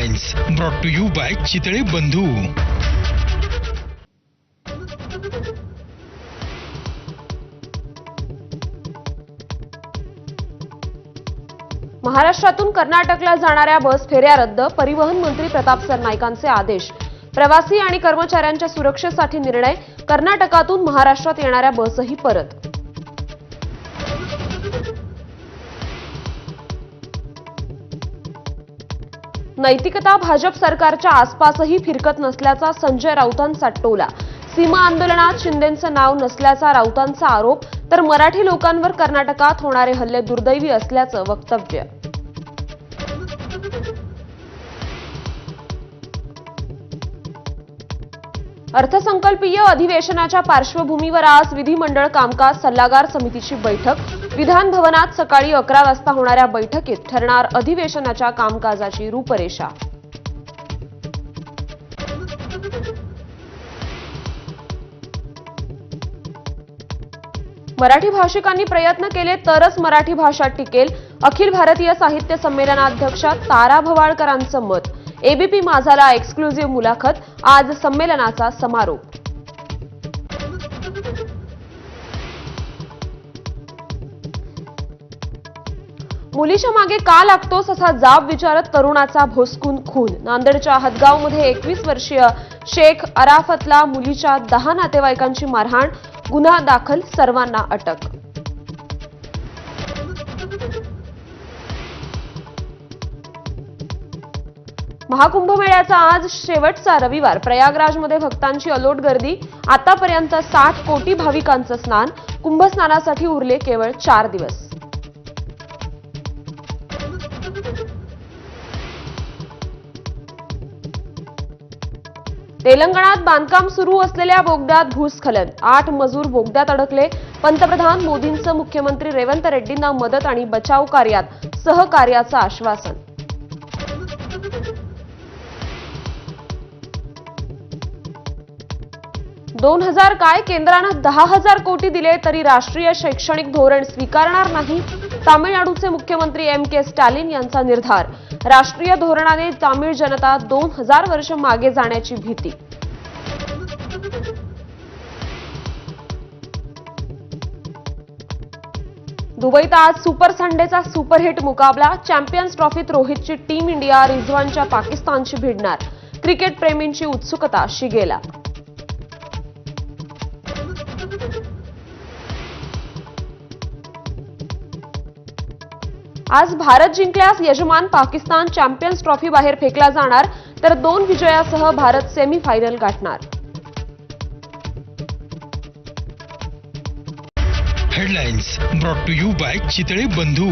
Headlines brought to you by Chitale Bandhu. महाराष्ट्रातून कर्नाटकला जाणाऱ्या बस फेऱ्या रद्द. परिवहन मंत्री प्रताप सरनाईकांचे आदेश. प्रवासी आणि कर्मचाऱ्यांच्या सुरक्षेसाठी निर्णय. कर्नाटकातून महाराष्ट्रात येणाऱ्या बसही परत. नैतिकता भाजप सरकारच्या आसपासही फिरकत नसल्याचा संजय राऊतांचा टोला. सीमा आंदोलनात शिंदेंचं नाव नसल्याचा राऊतांचा आरोप. तर मराठी लोकांवर कर्नाटकात होणारे हल्ले दुर्दैवी असल्याचं वक्तव्य. अर्थसंकल्पीय अधिवेशनाच्या पार्श्वभूमीवर आज विधिमंडळ कामकाज सल्लागार समितीची बैठक. विधान भवनात सकाळी 11 वाजता होणाऱ्या बैठकीत ठरणार अधिवेशनाच्या कामकाजाची रूपरेषा. मराठी भाषिकांनी प्रयत्न केले तरच मराठी भाषा टिकेल. अखिल भारतीय साहित्य संमेलनाध्यक्षा तारा भवाळकरांचं मत. एबीपी माझाला एक्सक्लुझिव्ह मुलाखत. आज संमेलनाचा समारोप. मुलीच्या मागे का लागतोस असा जाब विचारत तरुणाचा भोसकून खून. नांदेडच्या हदगावमध्ये 21 वर्षीय शेख अराफतला मुलीच्या 10 नातेवाईकांची मारहाण. गुन्हा दाखल. सर्वांना अटक. महाकुंभमेळ्याचा आज शेवटचा रविवार. प्रयागराजमध्ये भक्तांची अलोट गर्दी. आतापर्यंत 60 कोटी भाविकांचं स्नान. कुंभस्नानासाठी उरले केवळ 4 दिवस. तेलंगणात बांधकाम सुरू असलेल्या बोगद्यात भूस्खलन. 8 मजूर बोगद्यात अडकले. पंतप्रधान मोदींचं मुख्यमंत्री रेवंत रेड्डींना मदत आणि बचाव कार्यात सहकार्याचं आश्वासन. काय केंद्रानं 10,000 कोटी दिले तरी राष्ट्रीय शैक्षणिक धोरण स्वीकारणार नाही. तामिळनाडूचे मुख्यमंत्री के स्टॅलिन यांचा निर्धार. राष्ट्रीय धोरणाने तामिळ जनता 2000 वर्ष मागे जाण्याची भीती. दुबईत आज सुपर संडेचा सुपरहिट मुकाबला. चॅम्पियन्स ट्रॉफीत रोहितची टीम इंडिया रिझवानच्या पाकिस्तानशी भिडणार. क्रिकेट प्रेमींची उत्सुकता शिगेला. आज भारत जिंकल्यास यजमान पाकिस्तान चॅम्पियन्स ट्रॉफी बाहेर फेकला जाणार. तर 2 विजयासह भारत सेमीफायनल गाठणार. Headlines brought to you by Chitale बंधू.